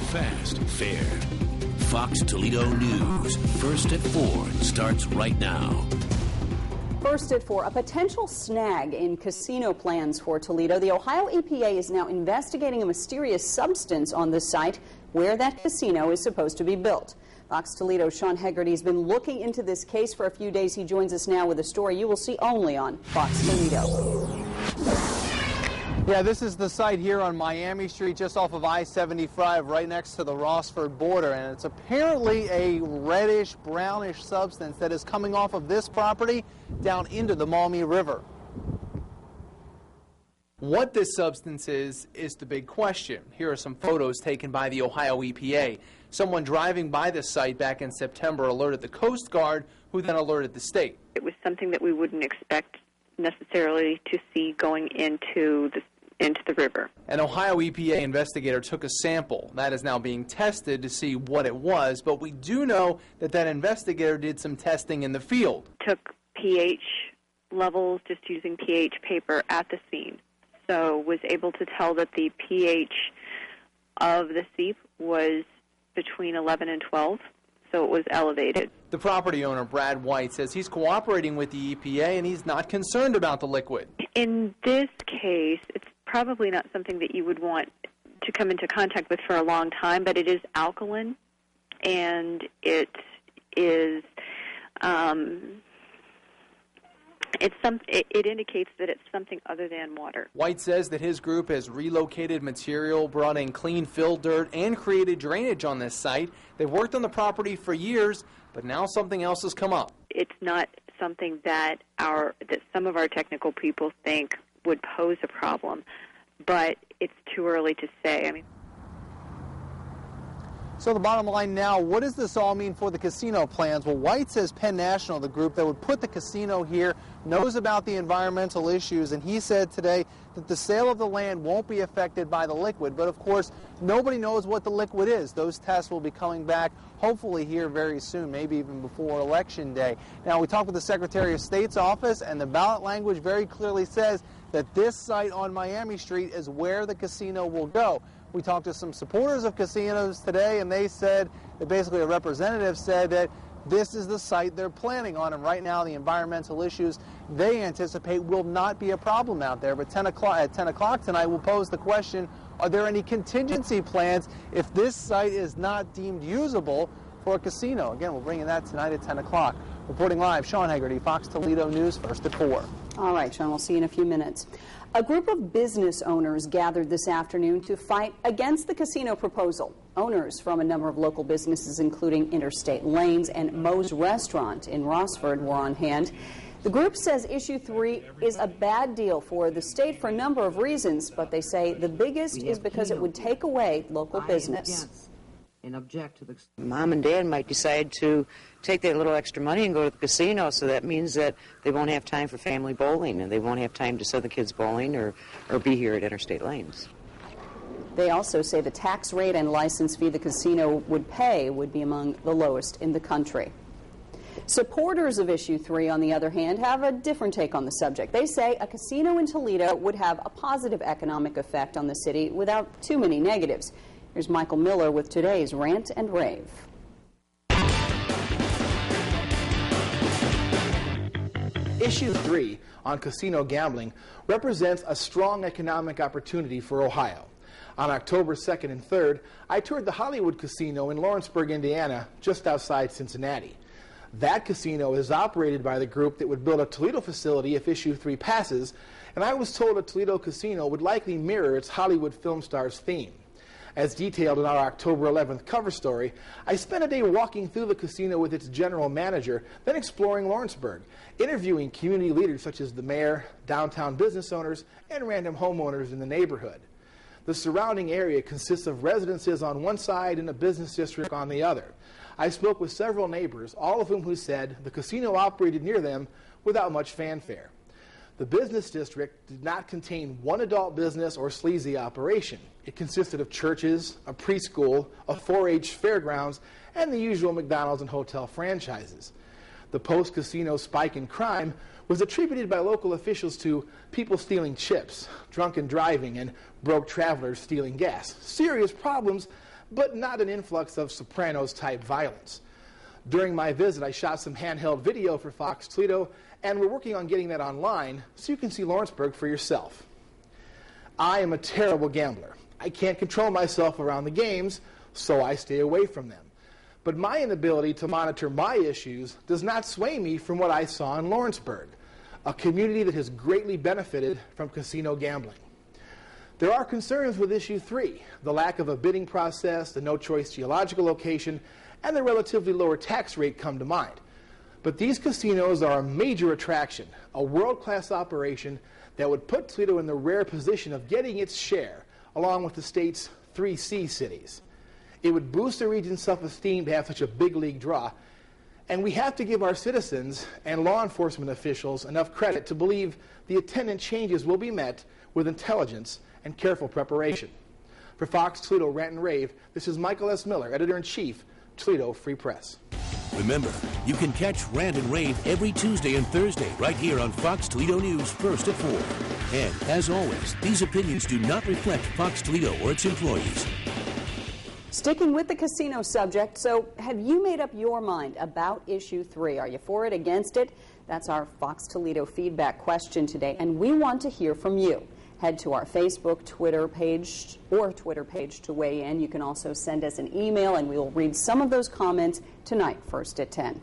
fast, fair. Fox Toledo News, First at 4, starts right now. First at 4, a potential snag in casino plans for Toledo. The Ohio EPA is now investigating a mysterious substance on the site where that casino is supposed to be built. Fox Toledo's Sean Hegarty has been looking into this case for a few days. He joins us now with a story you will see only on Fox Toledo. Yeah, this is the site here on Miami Street, just off of I-75, right next to the Rossford border. And it's apparently a reddish, brownish substance that is coming off of this property down into the Maumee River. What this substance is the big question. Here are some photos taken by the Ohio EPA. Someone driving by the site back in September alerted the Coast Guard, who then alerted the state. It was something that we wouldn't expect necessarily to see going into the river. An Ohio EPA investigator took a sample. That is now being tested to see what it was, but we do know that that investigator did some testing in the field. Took pH levels just using pH paper at the scene. So was able to tell that the pH of the seep was between 11 and 12, so it was elevated. The property owner, Brad White, says he's cooperating with the EPA and he's not concerned about the liquid. In this case, it's probably not something that you would want to come into contact with for a long time, but it is alkaline, and it is it indicates that it's something other than water. White says that his group has relocated material, brought in clean fill dirt, and created drainage on this site. They've worked on the property for years, but now something else has come up. It's not something that some of our technical people think would pose a problem, but it's too early to say. So the bottom line now, what does this all mean for the casino plans? Well, White says Penn National, the group that would put the casino here, knows about the environmental issues, and he said today that the sale of the land won't be affected by the liquid. But of course, nobody knows what the liquid is. Those tests will be coming back hopefully here very soon, maybe even before Election Day. Now, we talked with the Secretary of State's office, and the ballot language very clearly says that this site on Miami Street is where the casino will go. We talked to some supporters of casinos today, and they said that basically a representative said that this is the site they're planning on, and right now the environmental issues they anticipate will not be a problem out there. But at 10 o'clock tonight, we'll pose the question, are there any contingency plans if this site is not deemed usable for a casino? Again, we'll bring you that tonight at 10 o'clock. Reporting live, Sean Hegarty, Fox Toledo News, First at 4. All right, Sean, we'll see you in a few minutes. A group of business owners gathered this afternoon to fight against the casino proposal. Owners from a number of local businesses, including Interstate Lanes and Moe's Restaurant in Rossford, were on hand. The group says Issue 3 is a bad deal for the state for a number of reasons, but they say the biggest is because it would take away local business. And object to the mom and dad might decide to take that little extra money and go to the casino, so that means that they won't have time for family bowling, and they won't have time to send the kids bowling or be here at Interstate Lanes. They also say the tax rate and license fee the casino would pay would be among the lowest in the country. Supporters of Issue 3, on the other hand, have a different take on the subject. They say a casino in Toledo would have a positive economic effect on the city without too many negatives. Here's Michael Miller with today's Rant and Rave. Issue 3 on casino gambling represents a strong economic opportunity for Ohio. On October 2nd and 3rd, I toured the Hollywood Casino in Lawrenceburg, Indiana, just outside Cincinnati. That casino is operated by the group that would build a Toledo facility if Issue 3 passes, and I was told a Toledo casino would likely mirror its Hollywood film star's theme. As detailed in our October 11th cover story, I spent a day walking through the casino with its general manager, then exploring Lawrenceburg, interviewing community leaders such as the mayor, downtown business owners, and random homeowners in the neighborhood. The surrounding area consists of residences on one side and a business district on the other. I spoke with several neighbors, all of whom said the casino operated near them without much fanfare. The business district did not contain one adult business or sleazy operation. It consisted of churches, a preschool, a 4-H fairgrounds, and the usual McDonald's and hotel franchises. The post-casino spike in crime was attributed by local officials to people stealing chips, drunken driving, and broke travelers stealing gas. Serious problems, but not an influx of Sopranos-type violence. During my visit, I shot some handheld video for Fox Toledo, and we're working on getting that online so you can see Lawrenceburg for yourself. I am a terrible gambler. I can't control myself around the games, so I stay away from them. But my inability to monitor my issues does not sway me from what I saw in Lawrenceburg, a community that has greatly benefited from casino gambling. There are concerns with issue 3, the lack of a bidding process, the no-choice geological location, and the relatively lower tax rate come to mind. But these casinos are a major attraction, a world-class operation that would put Toledo in the rare position of getting its share, along with the state's 3 C cities. It would boost the region's self-esteem to have such a big league draw, and we have to give our citizens and law enforcement officials enough credit to believe the attendant changes will be met with intelligence and careful preparation. For Fox Toledo Rant and Rave, this is Michael S. Miller, Editor-in-Chief, Toledo Free Press. Remember, you can catch Rant and Rave every Tuesday and Thursday right here on Fox Toledo News, first at 4. And, as always, these opinions do not reflect Fox Toledo or its employees. Sticking with the casino subject, so have you made up your mind about issue 3? Are you for it, against it? That's our Fox Toledo feedback question today, and we want to hear from you. Head to our Facebook, Twitter page to weigh in. You can also send us an email, and we will read some of those comments tonight, first at 10.